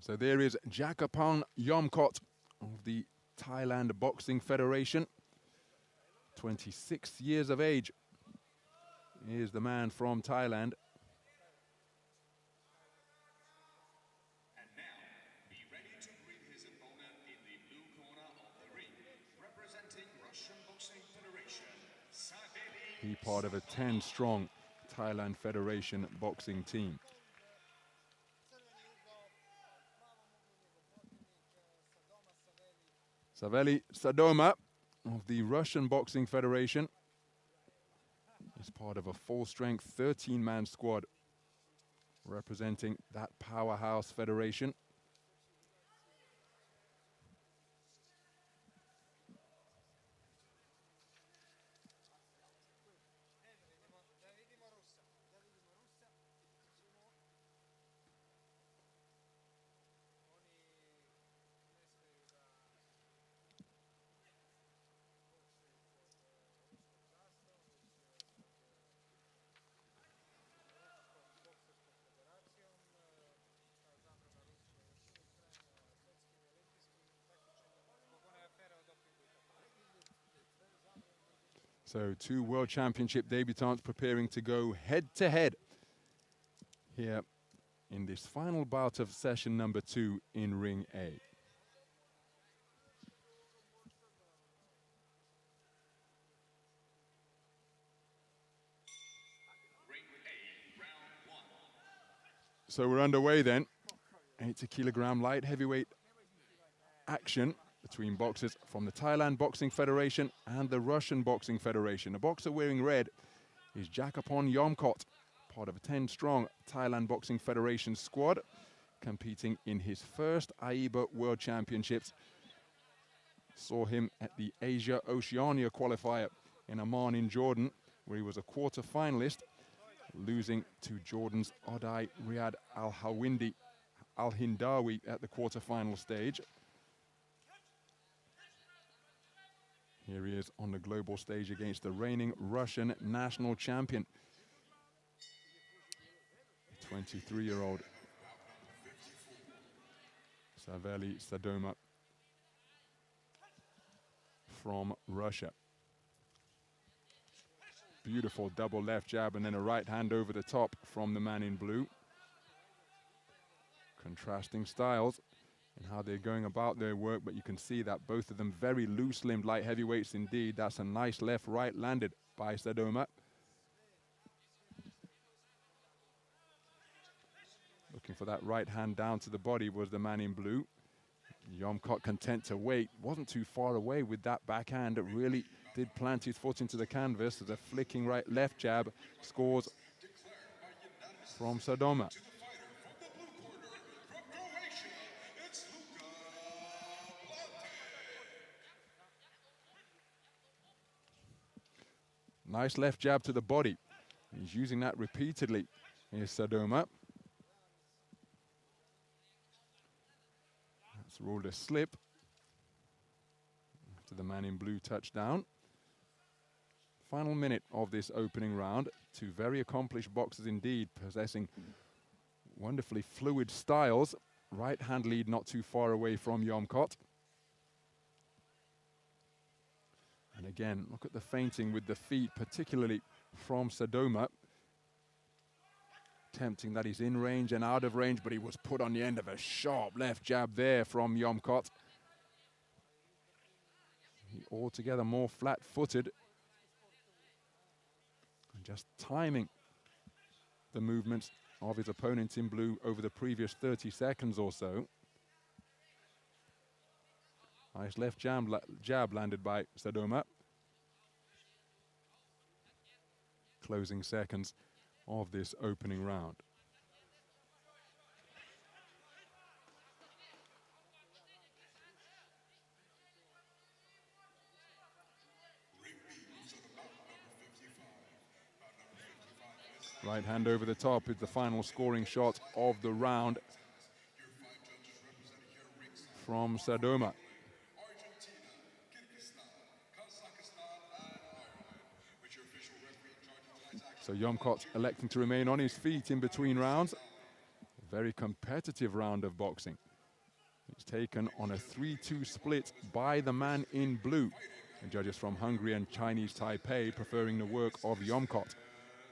So there is Jakkapong YOMKHOT of the Thailand Boxing Federation. 26 years of age. Here's the man from Thailand. And now, be ready to greet his opponent in the blue corner of the ring, representing Russian Boxing Federation, Savelii. He part of a 10-strong Thailand Federation boxing team. Savelii SADOMA of the Russian Boxing Federation is part of a full-strength 13-man squad representing that powerhouse federation. So 2 World Championship debutants preparing to go head-to-head here in this final bout of session number 2 in Ring A. Ring A, round 1. So we're underway then. 80-kilogram light heavyweight action between boxers from the Thailand Boxing Federation and the Russian Boxing Federation. The boxer wearing red is Jakkapong YOMKHOT, part of a 10-strong Thailand Boxing Federation squad, competing in his first AIBA World Championships. Saw him at the Asia-Oceania qualifier in Amman in Jordan, where he was a quarter-finalist, losing to Jordan's Odai Riyad Al-Hindawi at the quarter-final stage. Here he is on the global stage against the reigning Russian national champion, 23-year-old Savelii SADOMA from Russia. Beautiful double left jab and then a right hand over the top from the man in blue. Contrasting styles and how they're going about their work, but you can see that both of them very loose-limbed light heavyweights indeed. That's a nice left-right landed by SADOMA. Looking for that right hand down to the body was the man in blue. YOMKHOT content to wait, wasn't too far away with that backhand. It really did plant his foot into the canvas as a flicking right left jab scores from SADOMA. Nice left jab to the body. He's using that repeatedly. Here's SADOMA. That's ruled a slip after the man in blue touchdown. Final minute of this opening round. 2 very accomplished boxers indeed, possessing wonderfully fluid styles. Right hand lead not too far away from YOMKHOT. And again, look at the feinting with the feet, particularly from SADOMA. Tempting that he's in range and out of range, but he was put on the end of a sharp left jab there from YOMKHOT. He altogether more flat-footed. And just timing the movements of his opponent in blue over the previous 30 seconds or so. Nice left jab landed by SADOMA. Closing seconds of this opening round. Right hand over the top is the final scoring shot of the round from SADOMA. So YOMKHOT electing to remain on his feet in between rounds. A very competitive round of boxing. It's taken on a 3-2 split by the man in blue. The judges from Hungary and Chinese Taipei preferring the work of YOMKHOT.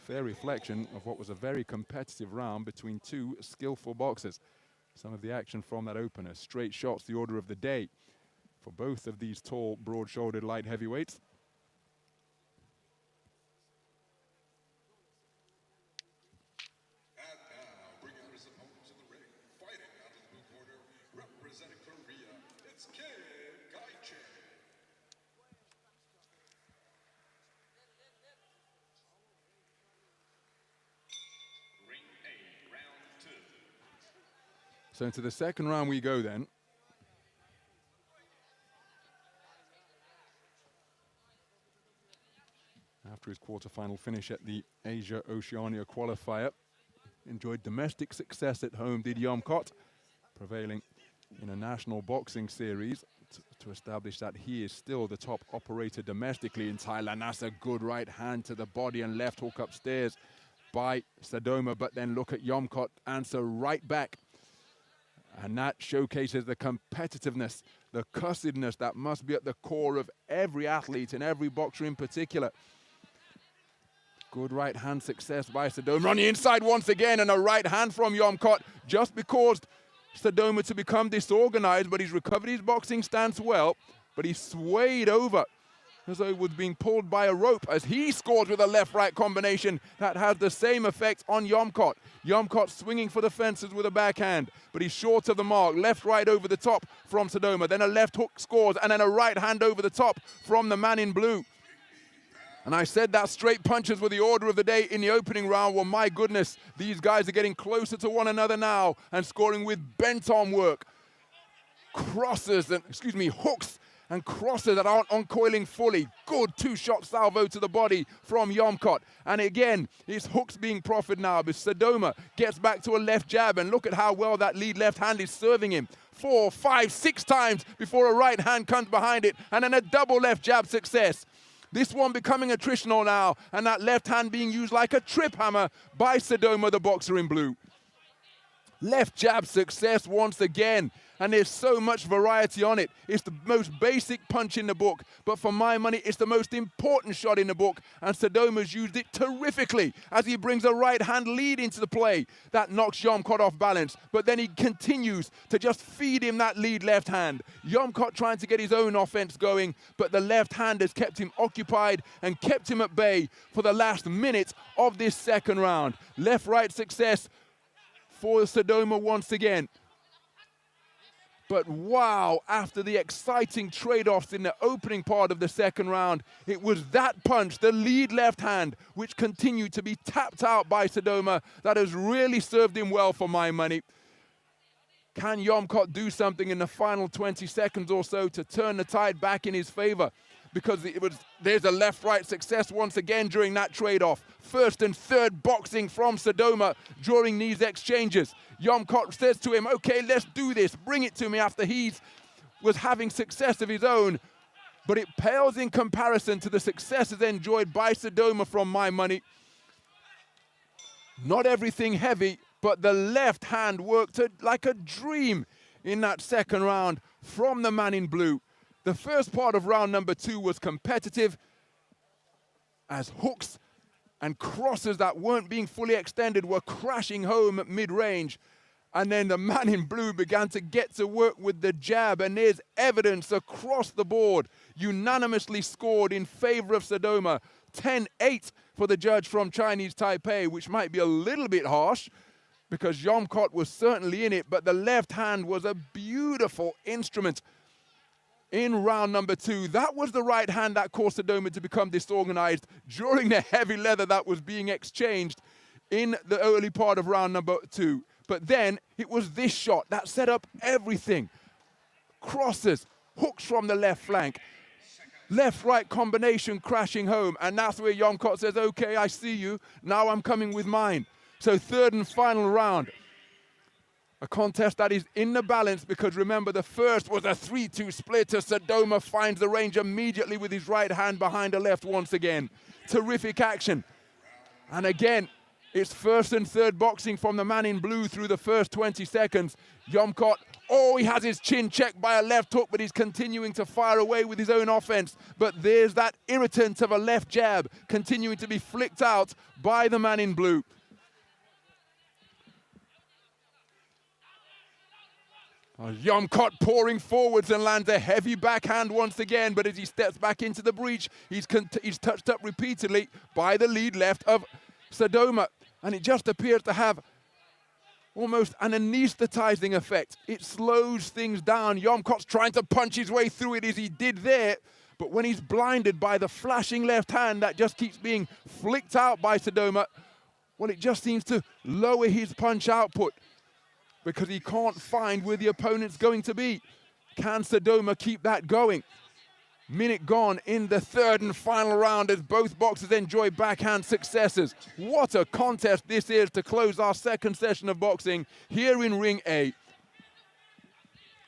Fair reflection of what was a very competitive round between two skillful boxers. Some of the action from that opener. Straight shots, the order of the day for both of these tall, broad-shouldered light heavyweights. And now, bringing his opponent to the ring, fighting out of the blue corner, representing Korea, it's Kim Gae-che. Ring A, round 2. So into the second round we go then. After his quarterfinal finish at the Asia-Oceania qualifier, enjoyed domestic success at home, did YOMKHOT, prevailing in a national boxing series to establish that he is still the top operator domestically in Thailand. That's a good right hand to the body and left hook upstairs by SADOMA, but then look at YOMKHOT answer right back. And that showcases the competitiveness, the cussedness that must be at the core of every athlete and every boxer in particular. Good right hand success by SADOMA. On the inside once again, and a right hand from YOMKHOT just because SADOMA to become disorganized, but he's recovered his boxing stance well, but he swayed over as though he was being pulled by a rope as he scored with a left-right combination that has the same effect on YOMKHOT. YOMKHOT swinging for the fences with a backhand, but he's short of the mark. Left-right over the top from SADOMA, then a left hook scores, and then a right hand over the top from the man in blue. And I said that straight punches were the order of the day in the opening round. Well, my goodness, these guys are getting closer to one another now and scoring with bent-arm work. Crosses, and hooks and crosses that aren't uncoiling fully. Good two-shot salvo to the body from YOMKHOT. And again, his hooks being proffered now, but SADOMA gets back to a left jab, and look at how well that lead left hand is serving him. 4, 5, 6 times before a right hand comes behind it, and then a double left jab success. This one becoming attritional now, and that left hand being used like a trip hammer by SADOMA, the boxer in blue. Left jab success once again, and there's so much variety on it. It's the most basic punch in the book, but for my money, it's the most important shot in the book, and SADOMA's used it terrifically as he brings a right hand lead into the play. That knocks YOMKHOT off balance, but then he continues to just feed him that lead left hand. YOMKHOT trying to get his own offense going, but the left hand has kept him occupied and kept him at bay for the last minute of this second round. Left-right success for SADOMA once again. But wow, after the exciting trade-offs in the opening part of the second round, it was that punch, the lead left hand, which continued to be tapped out by SADOMA, that has really served him well for my money. Can YOMKHOT do something in the final 20 seconds or so to turn the tide back in his favor? Because there's a left-right success once again during that trade-off. First and third boxing from SADOMA during these exchanges. YOMKHOT says to him, okay, let's do this. Bring it to me, after he was having success of his own. But it pales in comparison to the successes enjoyed by SADOMA from my money. Not everything heavy, but the left hand worked like a dream in that second round from the man in blue. The first part of round number 2 was competitive as hooks and crosses that weren't being fully extended were crashing home at mid-range. And then the man in blue began to get to work with the jab, and there's evidence across the board, unanimously scored in favor of SADOMA. 10-8 for the judge from Chinese Taipei, which might be a little bit harsh because YOMKHOT was certainly in it, but the left hand was a beautiful instrument in round number 2. That was the right hand that caused SADOMA to become disorganized during the heavy leather that was being exchanged in the early part of round number 2. But then it was this shot that set up everything. Crosses, hooks from the left flank, left-right combination crashing home, and that's where YOMKHOT says, okay, I see you, now I'm coming with mine. So third and final round. A contest that is in the balance because remember the first was a 3-2 split as SADOMA finds the range immediately with his right hand behind the left once again. Terrific action. And again, it's first and third boxing from the man in blue through the first 20 seconds. YOMKHOT Oh, he has his chin checked by a left hook, but he's continuing to fire away with his own offense. But there's that irritant of a left jab continuing to be flicked out by the man in blue. YOMKHOT pouring forwards and lands a heavy backhand once again, but as he steps back into the breach, he's touched up repeatedly by the lead left of SADOMA, and it just appears to have almost an anesthetizing effect. It slows things down. YOMKHOT's trying to punch his way through it as he did there, but when he's blinded by the flashing left hand that just keeps being flicked out by SADOMA, well, it just seems to lower his punch output, because he can't find where the opponent's going to be. Can SADOMA keep that going? Minute gone in the third and final round as both boxers enjoy backhand successes. What a contest this is to close our second session of boxing here in Ring A.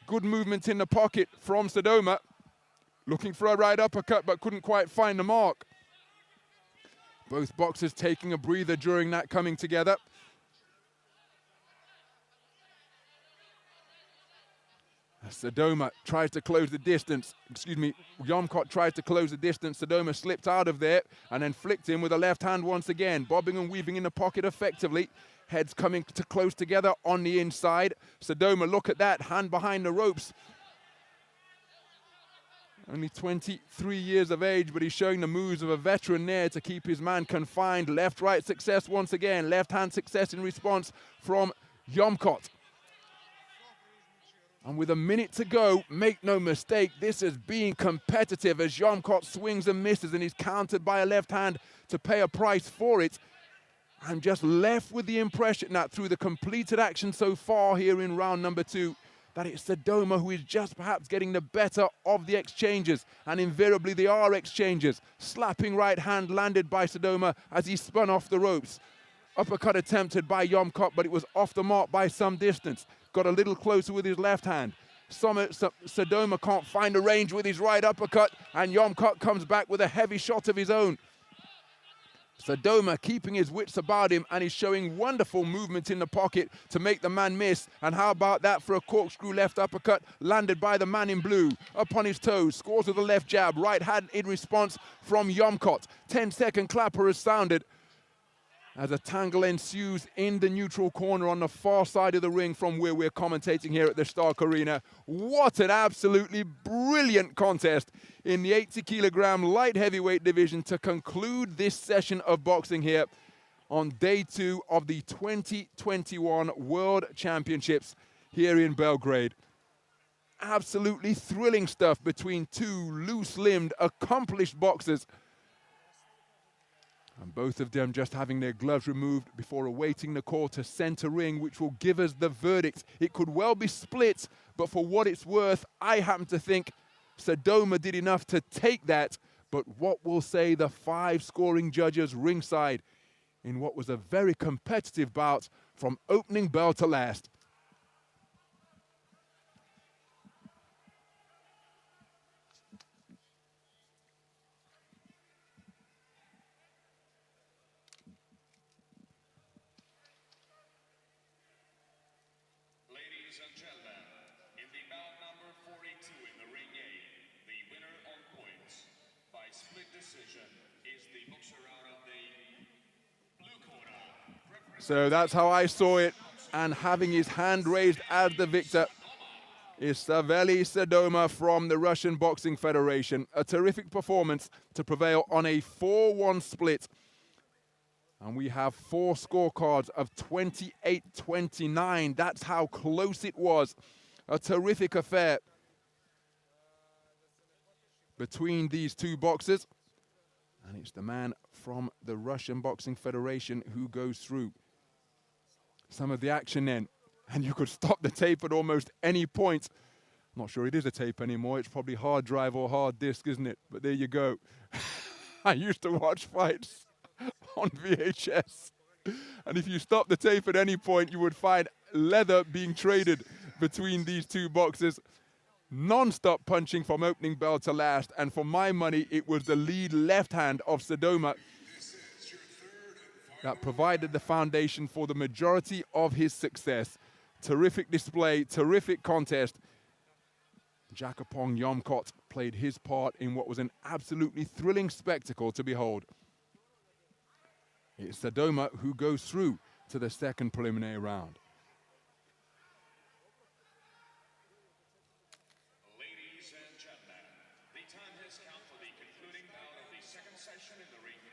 Good movement in the pocket from SADOMA. Looking for a right uppercut but couldn't quite find the mark. Both boxers taking a breather during that coming together. SADOMA tries to close the distance. YOMKHOT tries to close the distance. SADOMA slipped out of there and then flicked him with a left hand once again, bobbing and weaving in the pocket effectively. Heads coming to close together on the inside. SADOMA, look at that, hand behind the ropes. Only 23 years of age, but he's showing the moves of a veteran there to keep his man confined. Left-right success once again. Left-hand success in response from YOMKHOT. And with a minute to go, make no mistake, this is being competitive as YOMKHOT swings and misses and is countered by a left hand to pay a price for it. I'm just left with the impression that through the completed action so far here in round number 2, that it's SADOMA who is just perhaps getting the better of the exchanges. And invariably they are exchanges. Slapping right hand landed by SADOMA as he spun off the ropes. Uppercut attempted by YOMKHOT, but it was off the mark by some distance. Got a little closer with his left hand. SADOMA can't find a range with his right uppercut, and YOMKHOT comes back with a heavy shot of his own. SADOMA keeping his wits about him, and he's showing wonderful movement in the pocket to make the man miss. And how about that for a corkscrew left uppercut landed by the man in blue. Up on his toes, scores with a left jab, right hand in response from YOMKHOT. 10-second clapper has sounded as a tangle ensues in the neutral corner on the far side of the ring from where we're commentating here at the Stark Arena. What an absolutely brilliant contest in the 80-kilogram light heavyweight division to conclude this session of boxing here on day 2 of the 2021 World Championships here in Belgrade. Absolutely thrilling stuff between two loose-limbed, accomplished boxers. And both of them just having their gloves removed before awaiting the call to center ring, which will give us the verdict. It could well be split, but for what it's worth, I happen to think SADOMA did enough to take that. But what will say the 5 scoring judges ringside in what was a very competitive bout from opening bell to last? Ladies and gentlemen, in the bout number 42 in the ring A, the winner on points by split decision is the boxer out of the blue corner. So that's how I saw it, and having his hand raised as the victor is Savelii SADOMA from the Russian Boxing Federation. A terrific performance to prevail on a 4-1 split. And we have 4 scorecards of 28-29. That's how close it was. A terrific affair between these two boxers. And it's the man from the Russian Boxing Federation who goes through some of the action then. And you could stop the tape at almost any point. I'm not sure it is a tape anymore. It's probably hard drive or hard disk, isn't it? But there you go. I used to watch fights on VHS. And if you stop the tape at any point, you would find leather being traded between these two boxers. Non-stop punching from opening bell to last. And for my money, it was the lead left hand of SADOMA that provided the foundation for the majority of his success. Terrific display, terrific contest. Jakkapong YOMKHOT played his part in what was an absolutely thrilling spectacle to behold. It's SADOMA who goes through to the second preliminary round. Ladies and gentlemen, the time has come for the concluding bout of the second session in the ring.